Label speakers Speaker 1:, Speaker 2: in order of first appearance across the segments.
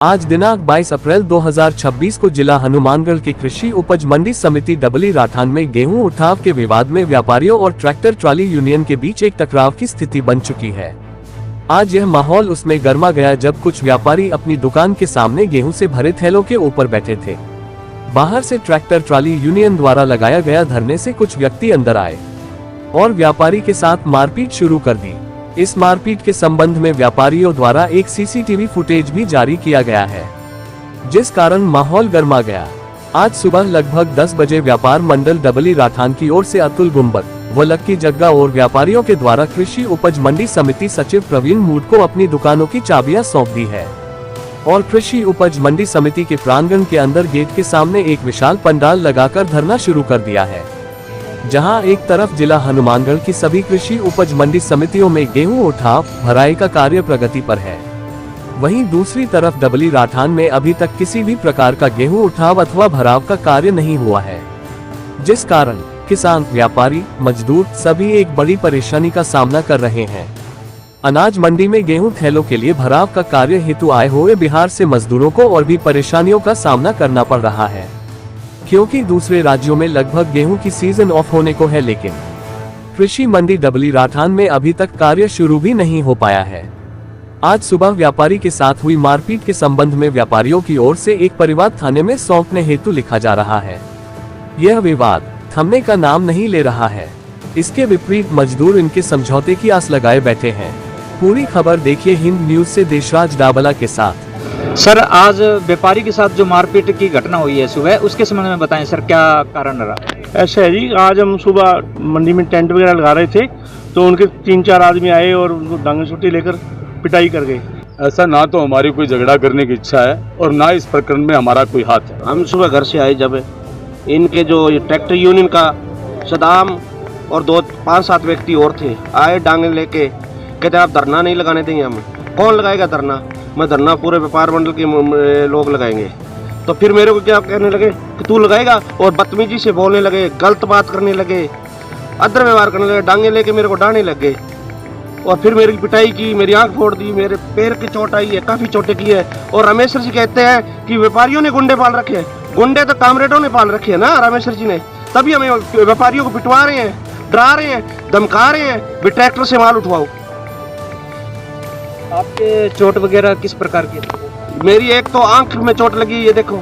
Speaker 1: आज दिनांक 22 अप्रैल 2026 को जिला हनुमानगढ़ की कृषि उपज मंडी समिति डबली राठान में गेहूं उठाव के विवाद में व्यापारियों और ट्रैक्टर ट्राली यूनियन के बीच एक टकराव की स्थिति बन चुकी है। आज यह माहौल उसमें गर्मा गया जब कुछ व्यापारी अपनी दुकान के सामने गेहूं से भरे थैलों के ऊपर बैठे थे। बाहर से ट्रैक्टर ट्राली यूनियन द्वारा लगाया गया धरने से कुछ व्यक्ति अंदर आए और व्यापारी के साथ मारपीट शुरू कर दी। इस मारपीट के संबंध में व्यापारियों द्वारा एक सीसीटीवी फुटेज भी जारी किया गया है, जिस कारण माहौल गर्मा गया। आज सुबह लगभग 10 बजे व्यापार मंडल डबली राठान की ओर से अतुल गुंबर व लक्की जग्गा और व्यापारियों के द्वारा कृषि उपज मंडी समिति सचिव प्रवीण मूड को अपनी दुकानों की चाबियां सौंप दी है और कृषि उपज मंडी समिति के प्रांगण के अंदर गेट के सामने एक विशाल पंडाल लगाकर धरना शुरू कर दिया है, जहां एक तरफ जिला हनुमानगढ़ की सभी कृषि उपज मंडी समितियों में गेहूं उठाव भराई का कार्य प्रगति पर है, वहीं दूसरी तरफ डबली राठान में अभी तक किसी भी प्रकार का गेहूं उठाव अथवा भराव का कार्य नहीं हुआ है, जिस कारण किसान, व्यापारी, मजदूर सभी एक बड़ी परेशानी का सामना कर रहे हैं। अनाज मंडी में गेहूं थैलों के लिए भराव का कार्य हेतु आए हुए बिहार से मजदूरों को और भी परेशानियों का सामना करना पड़ रहा है, क्योंकि दूसरे राज्यों में लगभग गेहूं की सीजन ऑफ होने को है, लेकिन कृषि मंडी डबली राठान में अभी तक कार्य शुरू भी नहीं हो पाया है। आज सुबह व्यापारी के साथ हुई मारपीट के संबंध में व्यापारियों की ओर से एक परिवाद थाने में सौंपने हेतु लिखा जा रहा है। यह विवाद थमने का नाम नहीं ले रहा है। इसके विपरीत मजदूर इनके समझौते की आस लगाए बैठे हैं। पूरी खबर देखिए हिंद न्यूज से देशराज डाबला के साथ।
Speaker 2: सर, आज व्यापारी के साथ जो मारपीट की घटना हुई है सुबह, उसके संबंध में बताएं सर, क्या कारण रहा?
Speaker 3: ऐसा है जी, आज हम सुबह मंडी में टेंट वगैरह लगा रहे थे तो उनके 3-4 आदमी आए और उनको डांगे छुट्टी लेकर पिटाई कर गए।
Speaker 4: ऐसा ना तो हमारी कोई झगड़ा करने की इच्छा है और ना इस प्रकरण में हमारा कोई हाथ है।
Speaker 5: हम सुबह घर से आए जब इनके जो ट्रैक्टर यूनियन का सदाम और 5-7 व्यक्ति और थे, आए डांगे लेके, कहते आप धरना नहीं लगाने देंगे। हम कौन लगाएगा धरना? मैं धरना पूरे व्यापार मंडल के लोग लगाएंगे। तो फिर मेरे को क्या कहने लगे कि तू लगाएगा, और बदतमीजी से बोलने लगे, गलत बात करने लगे, अदर व्यवहार करने लगे, डांगे लेके मेरे को डांटने लग गए और फिर मेरी पिटाई की, मेरी आंख फोड़ दी, मेरे पैर की चोट आई है, काफ़ी चोटें की है। और रामेश्वर जी कहते हैं कि व्यापारियों ने गुंडे पाल रखे हैं। गुंडे तो कामरेडों ने पाल रखे हैं ना रामेश्वर जी ने, तभी हमें व्यापारियों को पिटवा रहे हैं, डरा रहे हैं, धमका रहे हैं भी ट्रैक्टर से माल उठवाओ।
Speaker 2: आपके चोट वगैरह किस प्रकार की?
Speaker 5: मेरी एक तो आंख में चोट लगी, ये देखो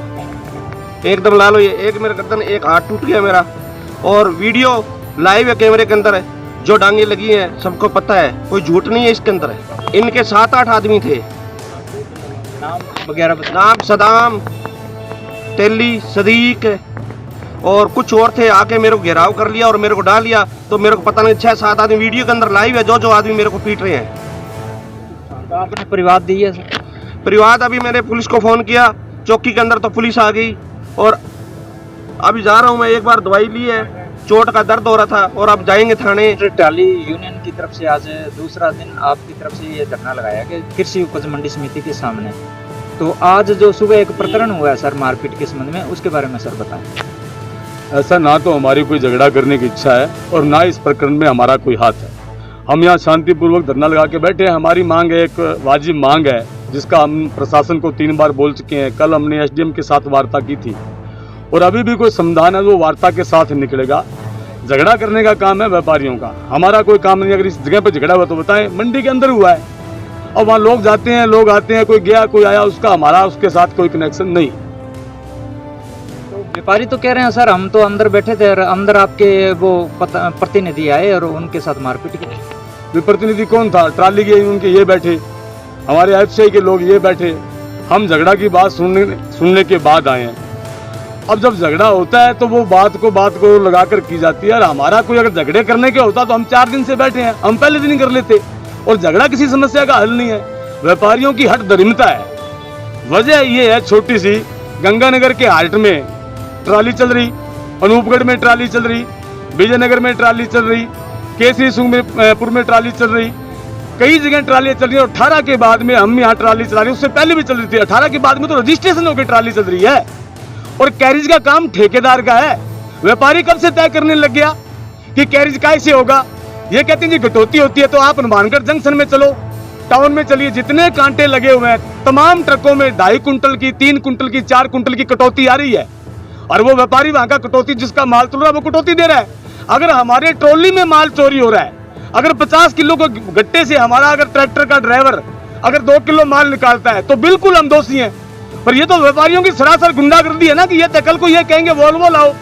Speaker 5: एकदम लाल हुई है, एक मेरा गर्दन, एक हाथ टूट गया मेरा। और वीडियो लाइव है कैमरे के अंदर है, जो डांगे लगी हैं सबको पता है, कोई झूठ नहीं है इसके अंदर है। इनके 7-8 आदमी थे।
Speaker 2: नाम वगैरह?
Speaker 5: नाम सदाम, तेली, सदीक और कुछ और थे। आके मेरे को घेराव कर लिया और मेरे को डाल लिया। तो मेरे को पता नहीं 6-7 आदमी वीडियो के अंदर लाइव है, जो आदमी मेरे को पीट रहे हैं।
Speaker 2: तो आपने परिवाद दी है सर?
Speaker 5: परिवाद अभी मैंने पुलिस को फोन किया चौकी के अंदर, तो पुलिस आ गई और अभी जा रहा हूँ मैं। एक बार दवाई ली है, चोट का दर्द हो रहा था, और अब जाएंगे थाने।
Speaker 2: ट्राली यूनियन की तरफ से आज दूसरा दिन आपकी तरफ से ये धरना लगाया गया कृषि उपज मंडी समिति के सामने। तो आज जो सुबह एक प्रकरण हुआ है सर मारपीट के संबंध में, उसके बारे में सर बताएं।
Speaker 4: ऐसा ना तो हमारी कोई झगड़ा करने की इच्छा है और ना इस प्रकरण में हमारा कोई हाथ है। हम यहाँ शांतिपूर्वक धरना लगा के बैठे हैं। हमारी मांग है, एक वाजिब मांग है, जिसका हम प्रशासन को 3 बार बोल चुके हैं। कल हमने एसडीएम के साथ वार्ता की थी और अभी भी कोई समाधान है वो वार्ता के साथ निकलेगा। झगड़ा करने का काम है व्यापारियों का, हमारा कोई काम नहीं। अगर इस जगह पर झगड़ा हुआ तो बताएं, मंडी के अंदर हुआ है और वहाँ लोग जाते हैं, लोग आते हैं, कोई गया कोई आया, उसका हमारा उसके साथ कोई कनेक्शन नहीं।
Speaker 2: व्यापारी तो कह रहे हैं सर हम तो अंदर बैठे थे और अंदर आपके वो प्रतिनिधि आए और उनके साथ मारपीट की।
Speaker 4: प्रतिनिधि कौन था? ट्राली के उनके ये बैठे, हमारे एफसीआई के लोग ये बैठे। हम झगड़ा की बात सुनने के बाद आए हैं। अब जब झगड़ा होता है तो वो बात को लगाकर की जाती है। और हमारा कोई अगर झगड़े करने के होता तो हम 4 दिन से बैठे हैं, हम पहले दिन ही कर लेते। और झगड़ा किसी समस्या का हल नहीं है, व्यापारियों की हट दरिमता है। वजह ये है छोटी सी, गंगानगर के हाट में ट्राली चल रही, अनूपगढ़ में ट्राली चल रही, विजयनगर में ट्राली चल रही, केसरी सुंगपुर में ट्राली चल रही, कई जगह ट्रालियां चल रही है। और 18 के बाद में हम यहाँ ट्राली चला रहे हैं, उससे पहले भी चल रही थी। 18 के बाद में तो रजिस्ट्रेशन होकर ट्राली चल रही है और कैरिज का काम ठेकेदार का है। व्यापारी कब से तय करने लग गया कि कैरिज कैसे होगा? ये कहते हैं जी कटौती होती है तो आप हनुमानगढ़ जंक्शन में चलो, टाउन में चलिए, जितने कांटे लगे हुए हैं तमाम ट्रकों में 2.5 कुंटल की, 3 कुंटल की, 4 कुंटल की कटौती आ रही है। और वो व्यापारी वहां का कटौती, जिसका माल तुल रहा है वो कटौती दे रहा है। अगर हमारे ट्रॉली में माल चोरी हो रहा है, अगर 50 किलो को गट्टे से हमारा अगर ट्रैक्टर का ड्राइवर अगर 2 किलो माल निकालता है तो बिल्कुल हम दोषी हैं। पर ये तो व्यापारियों की सरासर गुंडागर्दी है ना, कि ये कल को ये कहेंगे वोल्वो लाओ,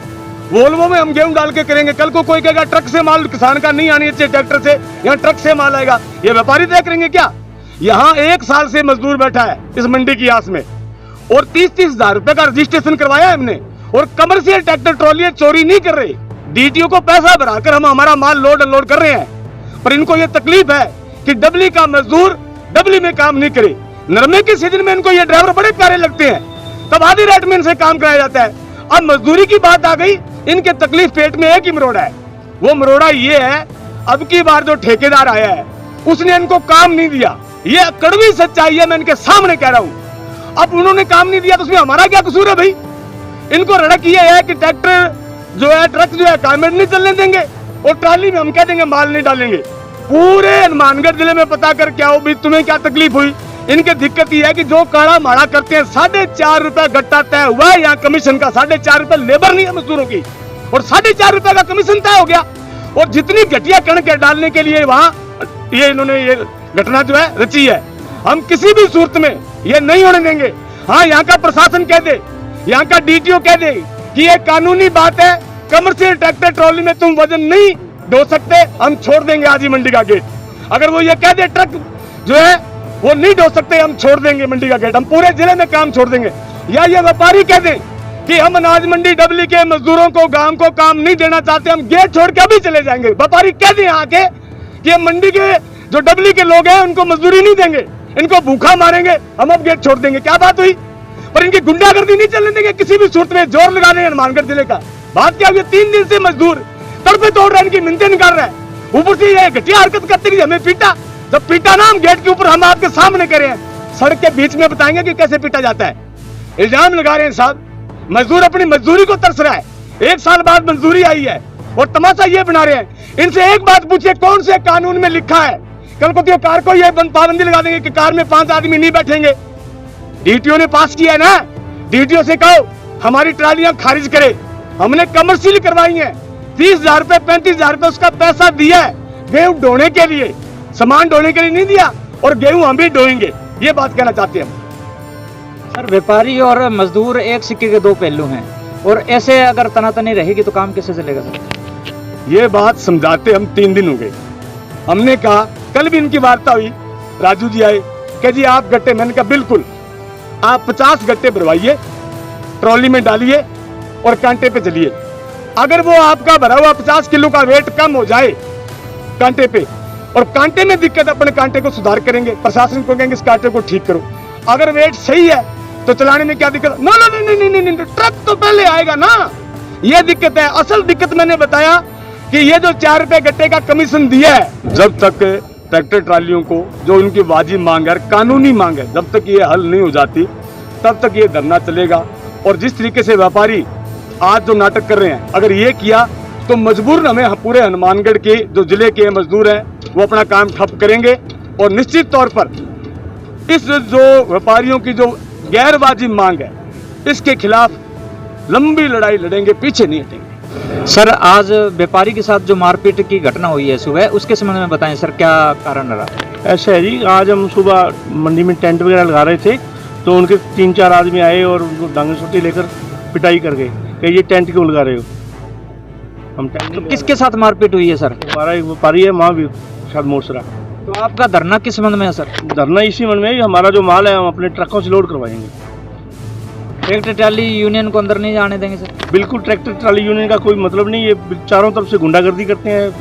Speaker 4: वोल्वो में हम गेहूं डाल के करेंगे, कल को कोई कहेगा ट्रक से माल किसान का नहीं आनी चाहिए, ट्रैक्टर से, यहाँ ट्रक से माल आएगा। ये व्यापारी तय करेंगे क्या? यहाँ 1 साल से मजदूर बैठा है इस मंडी की आस में, और 30-30 हजार रुपए का रजिस्ट्रेशन करवाया हमने, और कमर्शियल ट्रैक्टर ट्रॉली चोरी नहीं कर रहे। डीटीओ को पैसा भराकर हम हमारा माल लोड अनलोड कर रहे हैं। पर इनको ये तकलीफ है कि डबली का मजदूर डबली में काम नहीं करे। नरमे के सीजन में इनको ये ड्राइवर बड़े प्यारे लगते हैं, तब आधी रेट में इनसे काम कराया जाता है। अब मजदूरी की बात आ गई, इनके तकलीफ पेट में एक ही मरोड़ा है। वो मरोड़ा ये है, अब की बार जो ठेकेदार आया है उसने इनको काम नहीं दिया। ये कड़वी सच्चाई है, मैं इनके सामने कह रहा हूं। अब उन्होंने काम नहीं दिया तो उसमें हमारा क्या कसूर है भाई? इनको रड़क ये है कि ट्रैक्टर जो है, ट्रक जो है कामेड नहीं चलने देंगे, और ट्राली में हम कह देंगे माल नहीं डालेंगे। पूरे हनुमानगढ़ जिले में पता कर क्या हो भी तुम्हें क्या तकलीफ हुई? इनके दिक्कत ये है कि जो काड़ा माड़ा करते हैं 4.5 रुपए गट्टा तय हुआ है यहाँ कमीशन का, 4.5 रुपए लेबर नहीं है मजदूरों की, और 4.5 रुपए का कमीशन तय हो गया। और जितनी घटिया कणक डालने के लिए वहां ये इन्होंने ये घटना जो है रची है, हम किसी भी सूरत में ये नहीं होने देंगे। हाँ, यहाँ का प्रशासन कह दे, यहाँ का डीटीओ कह दे कि ये कानूनी बात है, कमर्शियल ट्रैक्टर ट्रॉली में तुम वजन नहीं ढो सकते, हम छोड़ देंगे आज ही मंडी का गेट। अगर वो ये कह दे ट्रक जो है वो नहीं ढो सकते, हम छोड़ देंगे मंडी का गेट, हम पूरे जिले में काम छोड़ देंगे। या ये व्यापारी कह दें कि हम अनाज मंडी डबली के मजदूरों को, गांव को काम नहीं देना चाहते, हम गेट छोड़ के अभी चले जाएंगे। व्यापारी कह दें आके कि हम मंडी के जो डबली के लोग हैं उनको मजदूरी नहीं देंगे, इनको भूखा मारेंगे, हम अब गेट छोड़ देंगे। क्या बात हुई? पर इनकी गुंडागर्दी नहीं चलने देंगे किसी भी सूरत में। जोर लगा रहे हैं हनुमानगढ़ जिले का। बात क्या हुई? 3 दिन से मजदूर तड़पे तोड़ रहे हैं, इनकी मिन्नतें निकाल रहे हैं, ऊपर से ये घटिया हरकत करते कि हमें पीटा। जब पीटा ना हम गेट के ऊपर हम आपके सामने करे हैं, सड़क के बीच में बताएंगे कि कैसे पीटा जाता है। इल्जाम लगा रहे हैं साहब, मजदूर अपनी मजदूरी को तरस रहा है। 1 साल बाद मजदूरी आई है और तमाशा ये बना रहे हैं। इनसे एक बात पूछिए, कौन से कानून में लिखा है कल को तो कार को ये पाबंदी लगा देंगे कि कार में 5 आदमी नहीं बैठेंगे? डीटीओ ने पास किया है ना, डीटीओ से कहो हमारी ट्रालियां खारिज करे। हमने कमर्शियल करवाई है, 30,000 रुपए 35,000 रुपए उसका पैसा दिया है गेहूं ढोने के लिए, सामान ढोने के लिए नहीं दिया, और गेहूं हम भी ढोएंगे। ये बात कहना चाहते हैं हम।
Speaker 2: सर, व्यापारी और मजदूर एक सिक्के के 2 पहलू हैं, और ऐसे अगर तनातनी रहेगी तो काम कैसे चलेगा सर?
Speaker 4: ये बात समझाते हम 3 दिन हो गए। हमने कहा, कल भी इनकी वार्ता हुई, राजू जी आए कि जी आप गट्टे, मैंने कहा बिल्कुल आप 50 गट्टे भरवाइए, ट्रॉली में डालिए और कांटे पे चलिए। अगर वो आपका भरा हुआ 50 किलो का वेट कम हो जाए कांटे पे, और कांटे में दिक्कत, अपने कांटे को सुधार करेंगे, प्रशासन को कहेंगे इस कांटे को ठीक करो। अगर वेट सही है तो चलाने में क्या दिक्कत? नो नो नहीं नहीं नहीं, ट्रक तो पहले आएगा ना। ये दिक्कत है। असल दिक्कत मैंने बताया कि ये जो 4 रुपए गट्टे का कमीशन दिया है, जब तक ट्रैक्टर ट्रालियों को जो उनकी वाजिब मांग है, कानूनी मांग है, जब तक ये हल नहीं हो जाती तब तक ये धरना चलेगा। और जिस तरीके से व्यापारी आज जो नाटक कर रहे हैं, अगर ये किया तो मजबूर हमें पूरे हनुमानगढ़ के जो जिले के मजदूर हैं वो अपना काम ठप करेंगे। और निश्चित तौर पर इस जो व्यापारियों की जो गैर वाजिब मांग है, इसके खिलाफ लंबी लड़ाई लड़ेंगे, पीछे नहीं हटेंगे।
Speaker 2: सर, आज व्यापारी के साथ जो मारपीट की घटना हुई है सुबह, उसके संबंध में बताएं सर, क्या कारण रहा?
Speaker 3: ऐसा है जी, आज हम सुबह मंडी में टेंट वगैरह लगा रहे थे तो उनके 3-4 आदमी आए और उनको डांगे सोटी लेकर पिटाई कर गए कि ये टेंट क्यों लगा रहे हो। हम टेंट
Speaker 2: तो किसके साथ मारपीट हुई है सर?
Speaker 3: हमारा एक व्यापारी है वहाँ भी शायद मोर्सरा।
Speaker 2: तो आपका धरना किस संबंध में है सर?
Speaker 3: धरना इसी मन में है, हमारा जो माल है हम अपने ट्रकों से लोड करवाएंगे।
Speaker 2: ट्रैक्टर ट्राली यूनियन को अंदर नहीं जाने देंगे सर?
Speaker 3: बिल्कुल, ट्रैक्टर ट्राली यूनियन का कोई मतलब नहीं। ये चारों तरफ से गुंडागर्दी करते हैं,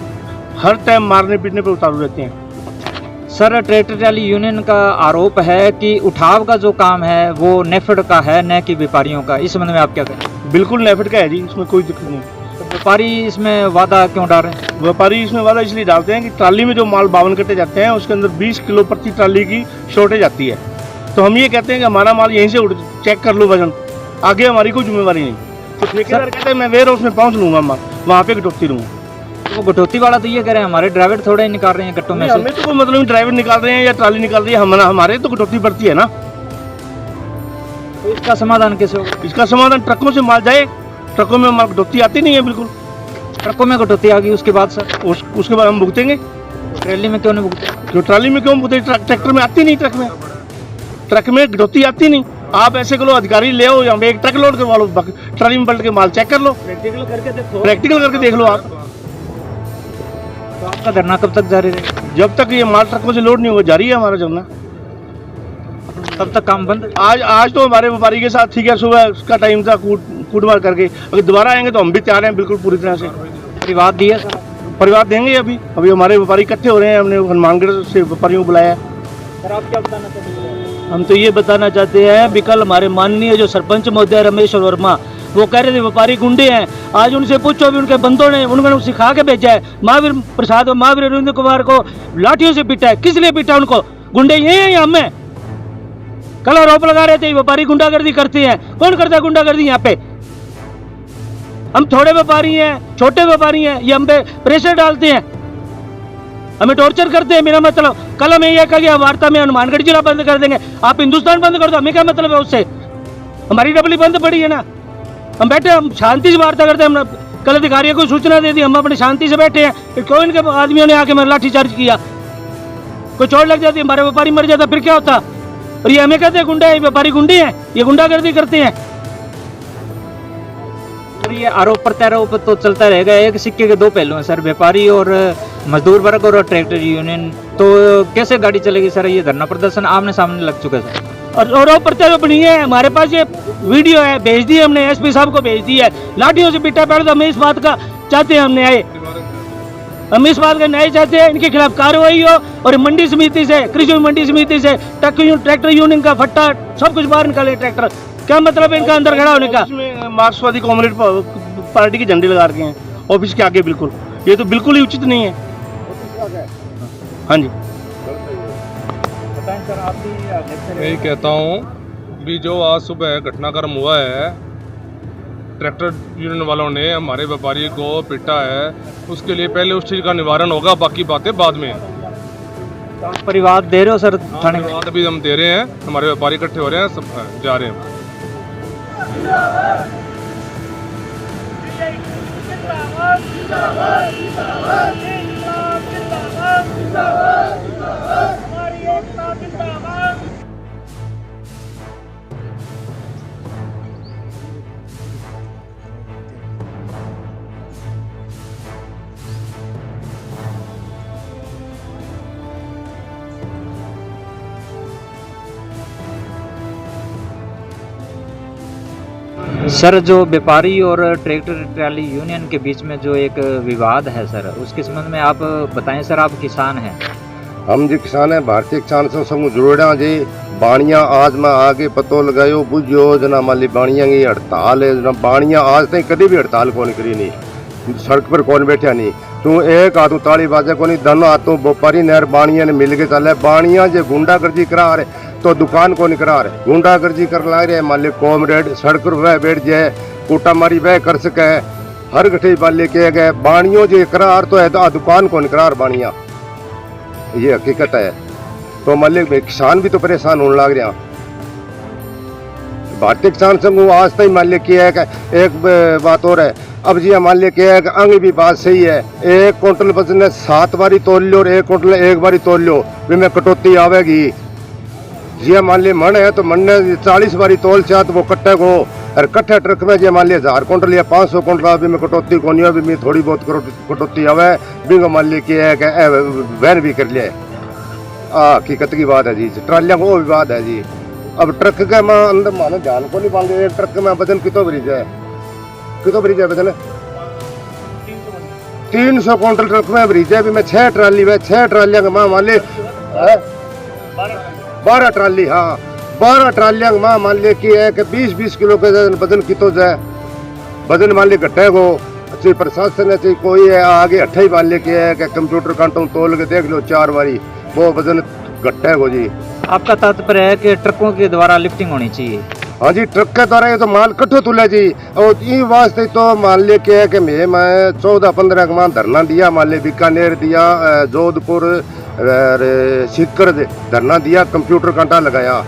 Speaker 3: हर टाइम मारने पीटने पर उतारू रहते हैं।
Speaker 2: सर, ट्रैक्टर ट्राली यूनियन का आरोप है कि उठाव का जो काम है वो नेफेड का है, न कि व्यापारियों का। इस संबंध में आप क्या कहें?
Speaker 3: बिल्कुल नेफेड का है जी, इसमें कोई दिक्कत नहीं।
Speaker 2: तो व्यापारी इसमें वादा क्यों डाल रहे हैं?
Speaker 3: व्यापारी इसमें वादा इसलिए डालते हैं कि ट्राली में जो माल 52 कट्टे जाते हैं उसके अंदर 20 किलो प्रति ट्राली की शॉर्टेज आती है। तो हम ये कहते हैं कि हमारा माल यहीं से चेक कर लो वजन, आगे हमारी कोई जिम्मेवारी नहीं। तो ठेकेदार कहते हैं मैं वेयर हाउस में पहुँच लूँगा माल, वहाँ पे कटौती लूँगा।
Speaker 2: वो कटौती वाला तो ये कह रहे हैं हमारे ड्राइवर थोड़े ही निकाल रहे हैं गट्टों में
Speaker 3: नहीं,
Speaker 2: से।
Speaker 3: हमें तो कोई मतलब नहीं, ड्राइवर निकाल रहे हैं या ट्राली निकाल रही है, हमारे तो कटौती पड़ती है ना।
Speaker 2: तो इसका समाधान कैसे होगा?
Speaker 3: इसका समाधान ट्रकों से माल जाए, ट्रकों में माल कटौती आती नहीं है बिल्कुल।
Speaker 2: ट्रकों में कटौती आ गई उसके बाद सर
Speaker 3: उसके बाद हम भुगतेंगे।
Speaker 2: ट्रेली में क्यों नहीं भुगते?
Speaker 3: जो ट्राली में क्यों भुगते? ट्रैक्टर में आती नहीं, ट्रक में कटौती आती नहीं। आप ऐसे करो, अधिकारी ले आओ, यहाँ पे एक ट्रक लोड करवा लो, ट्राली में पलट के माल चेक कर लो, प्रैक्टिकल करके देख लो आप।
Speaker 2: तो आपका धरना कब तक जारी रहेगा?
Speaker 3: जब तक ये माल ट्रकों से लोड नहीं होगा, जारी है हमारा धरना।
Speaker 2: तब तक काम बंद?
Speaker 3: आज तो हमारे व्यापारी के साथ ठीक है, सुबह उसका टाइम था कूटमार करके, अगर दोबारा आएंगे तो हम भी तैयार हैं बिल्कुल पूरी तरह से।
Speaker 2: परिवार दिया सर?
Speaker 3: परिवार देंगे अभी हमारे व्यापारी इकट्ठे हो रहे हैं, हमने हनुमानगढ़ से व्यापारियों को बुलाया है।
Speaker 2: सर आप क्या बताना चाहते हैं?
Speaker 6: हम तो ये बताना चाहते हैं भी कल हमारे माननीय जो सरपंच महोदय रमेश्वर वर्मा वो कह रहे थे व्यापारी गुंडे हैं। आज उनसे पूछो भी उनके बंदों ने उन्होंने सिखा के भेजा है। महावीर प्रसाद और महावीर अरविंद कुमार को लाठियों से पीटा है। किस लिए पीटा उनको? गुंडे ये हैं या हमें? कल आरोप लगा रहे थे व्यापारी गुंडागर्दी करते हैं। कौन करता है गुंडागर्दी यहाँ पे? हम थोड़े व्यापारी हैं, छोटे व्यापारी हैं, ये हम पे प्रेशर डालते हैं, हमें टॉर्चर करते हैं। मेरा मतलब कल हमें यह कहा गया वार्ता में हनुमानगढ़ जिला बंद कर देंगे, आप हिंदुस्तान बंद कर दो, हमें क्या मतलब है उससे? हमारी डबली बंद पड़ी है ना। हम बैठे, हम शांति से वार्ता करते हैं। हम कल अधिकारियों को सूचना दे दी, हम अपनी शांति से बैठे हैं। क्यों इनके आदमियों ने आके मेरा लाठीचार्ज किया? कोई चोट लग जाती, हमारे व्यापारी मर जाता, फिर क्या होता? और ये हमें कहते हैं गुंडे हैं, व्यापारी गुंडे हैं, ये गुंडागर्दी करते हैं।
Speaker 2: सर ये आरोप प्रत्यारोप तो चलता रहेगा, एक सिक्के के दो पहलू हैं सर, व्यापारी और मजदूर वर्ग और ट्रैक्टर यूनियन। तो कैसे गाड़ी चलेगी सर? ये धरना प्रदर्शन आमने सामने लग चुका है सर।
Speaker 6: और आरोप प्रत्यारोप नहीं है, हमारे पास ये वीडियो है, भेज दी हमने, एसपी साहब को भेज दी है। लाठियों से पीटा। पहले तो हम इस बात का चाहते हैं, हम न्याय, हम इस बात का न्याय चाहते हैं, इनके खिलाफ कार्रवाई हो। और मंडी समिति से, कृषि मंडी समिति से ट्रैक्टर यूनियन का फट्टा सब कुछ बाहर निकाले। ट्रैक्टर क्या मतलब है इनका अंदर खड़ा होने का?
Speaker 3: मार्क्सवादी कम्युनिस्ट पार्टी के झंडे लगा रखे हैं ऑफिस के आगे, बिल्कुल ये तो बिल्कुल ही उचित नहीं है। हाँ जी,
Speaker 2: बताएं सर आप भी।
Speaker 7: मैं यही कहता हूँ भी जो आज सुबह घटनाक्रम हुआ है, ट्रैक्टर यूनियन वालों ने हमारे व्यापारी को पीटा है, उसके लिए पहले उस चीज़ का निवारण होगा, बाकी बातें बाद में।
Speaker 2: तो आप परिवार दे रहे हो सर थाने में?
Speaker 7: बात अभी हम दे रहे हैं, हमारे व्यापारी इकट्ठे हो रहे हैं, सब जा रहे हैं।
Speaker 2: सर जो व्यापारी और ट्रैक्टर ट्राली यूनियन के बीच में जो एक विवाद है सर, उसके संबंध में आप बताएं सर। आप किसान हैं?
Speaker 8: हम जी किसान है, भारतीय किसान संघ जुड़िया जी। बाणिया आज मैं आगे पतो लगायो बुझो जना माली बाणिया की हड़ताल है जना। बाणिया आज तक कभी भी हड़ताल कौन करी नहीं, सड़क पर कौन बैठा नहीं। तू एक हाथों ताली बाजे को नहीं, दोनों हाथों व्यापारी नहर बाणिया ने मिल के चले। बाणिया जो गुंडागर्दी करा रहे तो दुकान को नहीं करा रहे, गुंडागर्दी कर ला रहे। मान ली कॉमरेड सड़क पर वह बैठ जाए, कूटा मारी वह कर सके, हर गठे बाले के गए। बाणियों जो करार तो है तो दुकान को नहीं करार बाणिया, ये हकीकत है। तो मान ली किसान भी तो परेशान होने लग रहा। भारतीय किसान संघ आज तक मान लिया किया है कि एक बात और है। अब जी मान लिया किया है कि अंग भी बात सही है। 1 क्विंटल वजन है 7 बारी तोल लो और 1 क्विंटल 1 बारी तोल लो, भी में कटौती आवेगी। जी मान लिया मन है तो मन ने 40 बारी तोल चाह तो वो कट्टे को, और कट्ठे ट्रक में जी मान लिया 1000 क्विंटल या 500 क्विंटल अभी में कटौती को नहीं, अभी में थोड़ी बहुत कटौती आवे भी मान लिया किया है कि वैन भी कर लिया। हकीकत की बात है जी, ट्रालियाँ को विवाद है जी। अब ट्रक का मैं अंदर मानो ध्यान को नहीं पाऊंगे, एक ट्रक में वजन कितो ब्रिज है वजन 300 क्विंटल ट्रक में ब्रिज है। भी मैं 6 ट्राली है, 6 ट्रालियां का मां मान ली 12 ट्राली, हाँ 12 ट्रालियां का मां मान ली की है कि 20-20 किलो के वजन कितो जाए, वजन मान ली घटे को। अच्छी प्रशासन है, कोई है आगे अट्ठा ही मान ली की है कि कंप्यूटर कांटों तोल के देख लो 4 बारी वो वजन घटे को जी।
Speaker 2: आपका तात्पर्य है कि ट्रकों के द्वारा लिफ्टिंग होनी चाहिए?
Speaker 8: हाँ जी, ट्रक के द्वारा ये तो माल कट्ठो तुले जी। और ई वास्ते तो मान ले के है कि मैं 14-15 मान धरना दिया, मान ले बीकानेर दिया, जोधपुर सीकर धरना दिया, कंप्यूटर कांटा लगाया।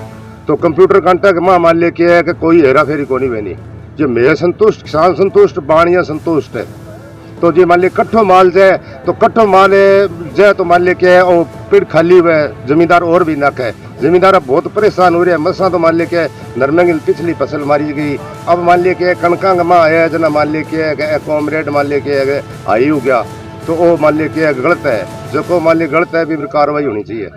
Speaker 8: तो कंप्यूटर कांटा के मां मान ले के है कि कोई हेरा फेरी को नहीं बनी। जो मैं संतुष्ट, किसान संतुष्ट, बाणिया संतुष्ट है। तो जी मान ली कट्ठो माल जाए तो कट्ठो माल जाए तो मान ली के और पेड़ खाली हुए, जमींदार और भी नक है। जमींदार अब बहुत परेशान हो रहे हैं। मसा तो मान ली के नरमे की पिछली फसल मारी गई, अब मान ली के कणका माँ आया जना मान ली के कॉमरेड मान ली के आई हो गया। तो वो मान ली के गलत है, जो को मान ली गलत है भी कार्रवाई होनी चाहिए।